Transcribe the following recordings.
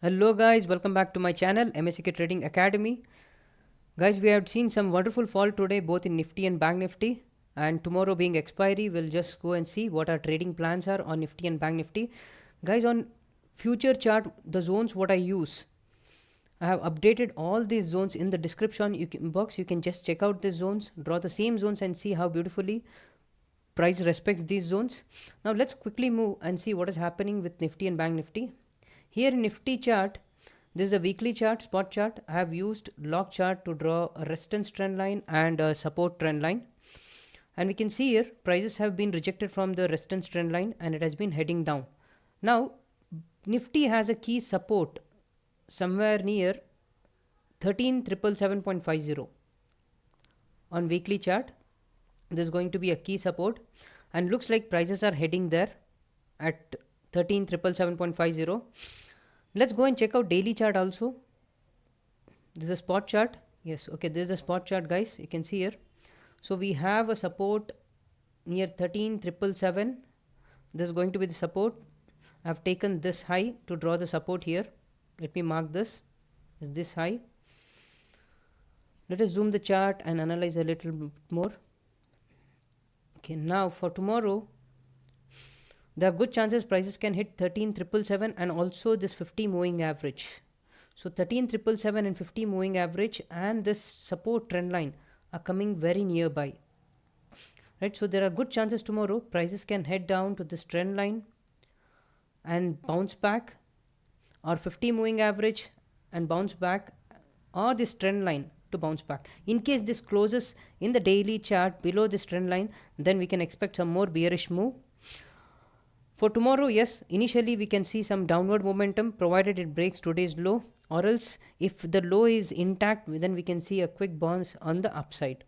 Hello guys, welcome back to my channel MSCK Trading Academy. Guys, we have seen some wonderful fall today both in Nifty and Bank Nifty, and tomorrow being expiry, we'll just go and see what our trading plans are on Nifty and Bank Nifty. Guys, on future chart, the zones what I use, I have updated all these zones in the description box. You can just check out these zones, draw the same zones and see how beautifully price respects these zones. Now let's quickly move and see what is happening with Nifty and Bank Nifty. Here in Nifty chart, this is a weekly chart, spot chart. I have used log chart to draw a resistance trend line and a support trend line. And we can see here prices have been rejected from the resistance trend line and it has been heading down. Now Nifty has a key support somewhere near 13,777.50 on weekly chart. This is going to be a key support and looks like prices are heading there at 13,777.50. Let's go and check out daily chart also. This is a spot chart. Yes, okay, this is a spot chart, guys. You can see here. So we have a support near 13,777. This is going to be the support. I have taken this high to draw the support here. Let me mark this. Is this high? Let us zoom the chart and analyze a little bit more. Okay, now for tomorrow, there are good chances prices can hit 13,777 and also this 50 moving average. So 13,777 and 50 moving average and this support trend line are coming very nearby. Right, so there are good chances tomorrow prices can head down to this trend line and bounce back, or 50 moving average and bounce back, or this trend line to bounce back. In case this closes in the daily chart below this trend line, then we can expect some more bearish move. For tomorrow, yes, initially we can see some downward momentum provided it breaks today's low, or else if the low is intact, then we can see a quick bounce on the upside.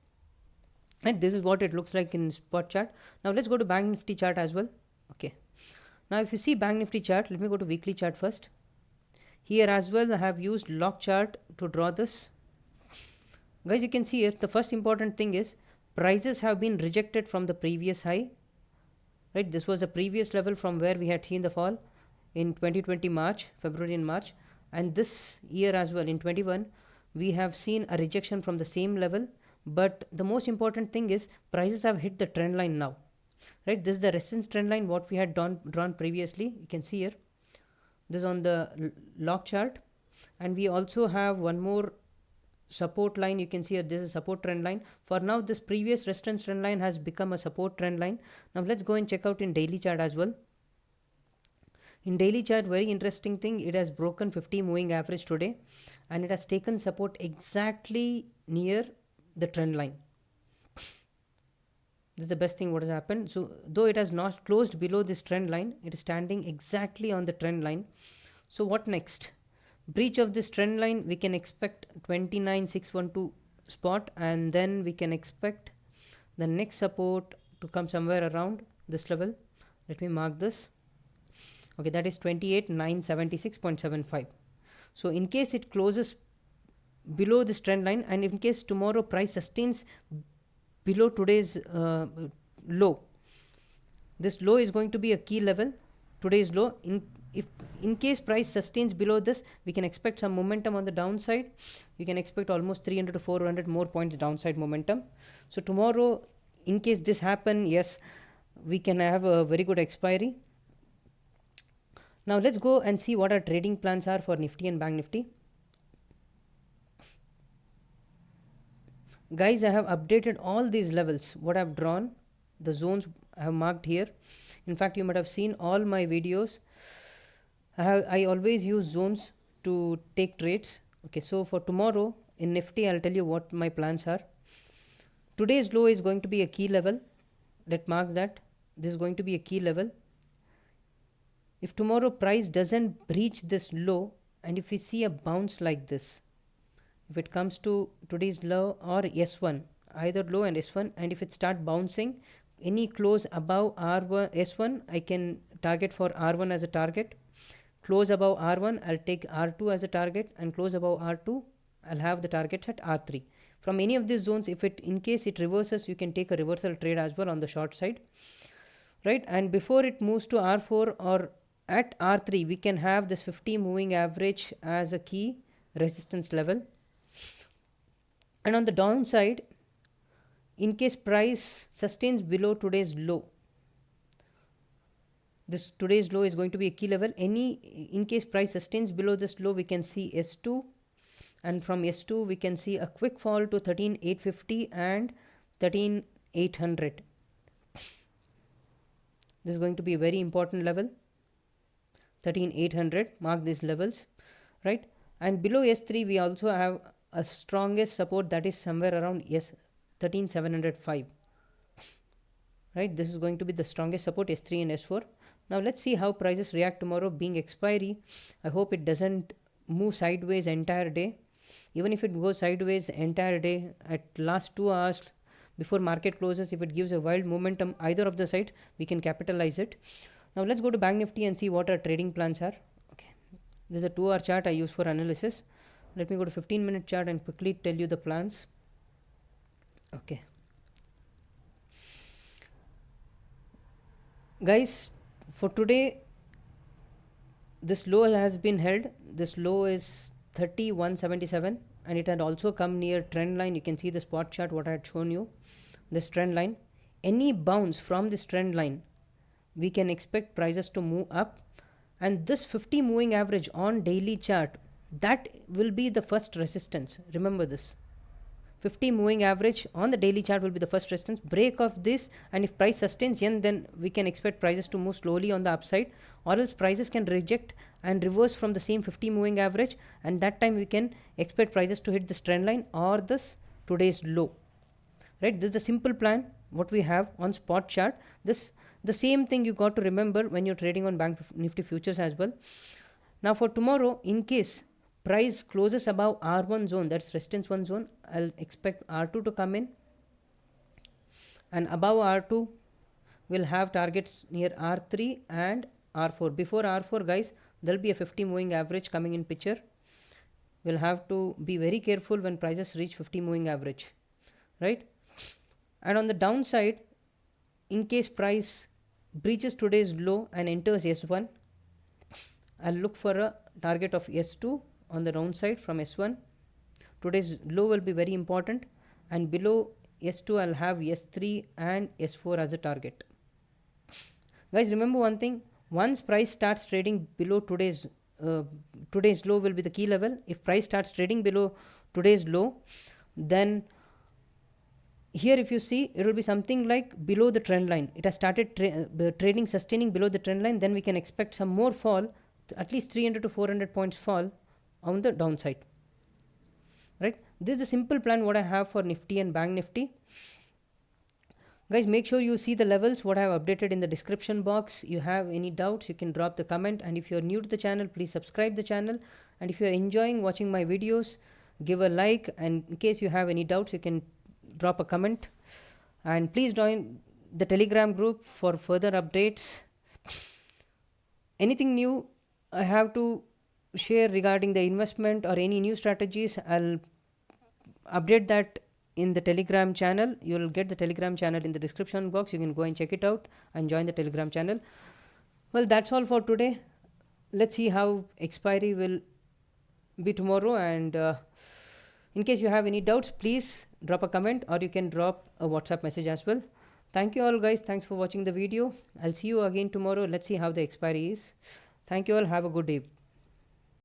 And this is what it looks like in spot chart. Now let's go to Bank Nifty chart as well. Okay. Now if you see Bank Nifty chart, let me go to weekly chart first. Here as well, I have used log chart to draw this. Guys, you can see here, the first important thing is prices have been rejected from the previous high. Right, this was the previous level from where we had seen the fall in 2020 March, February and March, and this year as well in 21 we have seen a rejection from the same level. But the most important thing is prices have hit the trend line now. Right, this is the resistance trend line what we had drawn previously. You can see here, this is on the log chart, and we also have one more support line. You can see here, this is a support trend line. For now this previous resistance trend line has become a support trend line. Now let's go and check out in daily chart as well. In daily chart, very interesting thing, it has broken 50 moving average today and it has taken support exactly near the trend line. This is the best thing what has happened. So though it has not closed below this trend line, it is standing exactly on the trend line. So what next? Breach of this trend line, we can expect 29,612 spot, and then we can expect the next support to come somewhere around this level. Let me mark this. Okay, that is 28,976.75. So in case it closes below this trend line, and in case tomorrow price sustains below today's low, this low is going to be a key level, today's low. If in case price sustains below this, we can expect some momentum on the downside. You can expect almost 300 to 400 more points downside momentum. So tomorrow, in case this happen, yes, we can have a very good expiry. Now let's go and see what our trading plans are for Nifty and Bank Nifty. Guys, I have updated all these levels what I've drawn, the zones I have marked here. In fact, you might have seen all my videos. I always use zones to take trades. Okay, so for tomorrow in Nifty, I'll tell you what my plans are. Today's low is going to be a key level. Let's mark that. This is going to be a key level. If tomorrow price doesn't breach this low, and if we see a bounce like this, if it comes to today's low or S1, either low and S1, and if it start bouncing, any close above R1, S1, I can target for R1 as a target. Close above R1, I'll take R2 as a target, and close above R2, I'll have the targets at R3. From any of these zones, if it in case it reverses, you can take a reversal trade as well on the short side, right? And before it moves to R4 or at R3 we can have this 50 moving average as a key resistance level, and on the downside, in case price sustains below today's low, this today's low is going to be a key level. In case price sustains below this low, we can see S2, and from S2 we can see a quick fall to 13,850 and 13,800. This is going to be a very important level. 13,800, mark these levels, right? And below S3 we also have a strongest support, that is somewhere around 13,705, right? This is going to be the strongest support, S3 and S4. Now let's see how prices react tomorrow, being expiry. I hope it doesn't move sideways entire day. Even if it goes sideways entire day, at last 2 hours before market closes, if it gives a wild momentum either of the sides, we can capitalize it. Now let's go to Bank Nifty and see what our trading plans are. Okay, this is a 2-hour chart I use for analysis. Let me go to 15-minute chart and quickly tell you the plans. Okay, guys, for today this low has been held. This low is 3177, and it had also come near trend line. You can see the spot chart what I had shown you, this trend line. Any bounce from this trend line, we can expect prices to move up, and this 50 moving average on daily chart, that will be the first resistance. Remember this, 50 moving average on the daily chart will be the first resistance. Break of this, and if price sustains yen, then we can expect prices to move slowly on the upside, or else prices can reject and reverse from the same 50 moving average, and that time we can expect prices to hit this trend line or this today's low, right? This is the simple plan what we have on spot chart. This the same thing you got to remember when you're trading on Bank Nifty futures as well. Now for tomorrow, in case price closes above R1 zone, that's resistance 1 zone, I'll expect R2 to come in, and above R2 we'll have targets near R3 and R4. Before R4, guys, there'll be a 50 moving average coming in picture. We'll have to be very careful when prices reach 50 moving average, right? And on the downside, in case price breaches today's low and enters S1, I'll look for a target of S2 on the downside from S1. Today's low will be very important, and below S2 I'll have S3 and S4 as a target. Guys, remember one thing, once price starts trading below today's low will be the key level. If price starts trading below today's low, then here if you see, it will be something like below the trend line. It has started trading sustaining below the trend line, then we can expect some more fall, at least 300 to 400 points fall on the downside, right? This is the simple plan what I have for Nifty and Bank Nifty. Guys, make sure you see the levels what I have updated in the description box. You have any doubts, you can drop the comment, and if you are new to the channel, please subscribe the channel, and if you are enjoying watching my videos, give a like, and in case you have any doubts, you can drop a comment, and please join the Telegram group for further updates. Anything new I have to share regarding the investment or any new strategies, I'll update that in the Telegram channel. You'll get the Telegram channel in the description box. You can go and check it out and join the Telegram channel. Well, that's all for today. Let's see how expiry will be tomorrow, and in case you have any doubts, please drop a comment, or you can drop a WhatsApp message as well. Thank you all, guys. Thanks for watching the video. I'll see you again tomorrow. Let's see how the expiry is. Thank you all. Have a good day.